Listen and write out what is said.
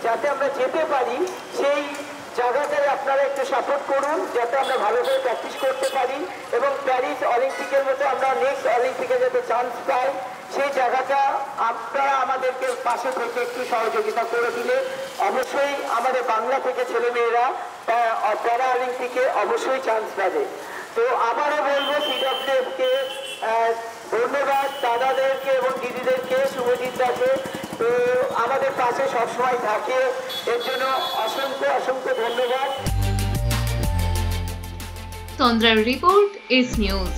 যাতে আমরা যেতে পারি সেই জায়গাটায় আপনারা একটু সাপোর্ট করুন, যাতে আমরা ভালো করে প্র্যাকটিস করতে পারি এবং প্যারিস অলিম্পিকের মতো আমরা নেক্সট অলিম্পিকে যাতে চান্স পাই সেই জায়গাটা আপনারা আমাদেরকে পাশে থেকে একটু সহযোগিতা করে দিলে অবশ্যই আমাদের বাংলা থেকে ছেলেমেয়েরা প্যারা অলিম্পিকে অবশ্যই চান্স পাবে। তো আবারও বলবো সিডব্লিউএফকে ধন্যবাদ, দাদাদেরকে এবং দিদিদেরকে, শুভজিৎ দাকে, তো আমাদের পাশে সবসময় থাকে, এর জন্য অসংখ্য অসংখ্য ধন্যবাদ। তন্দ্রার রিপোর্ট, এস নিউজ।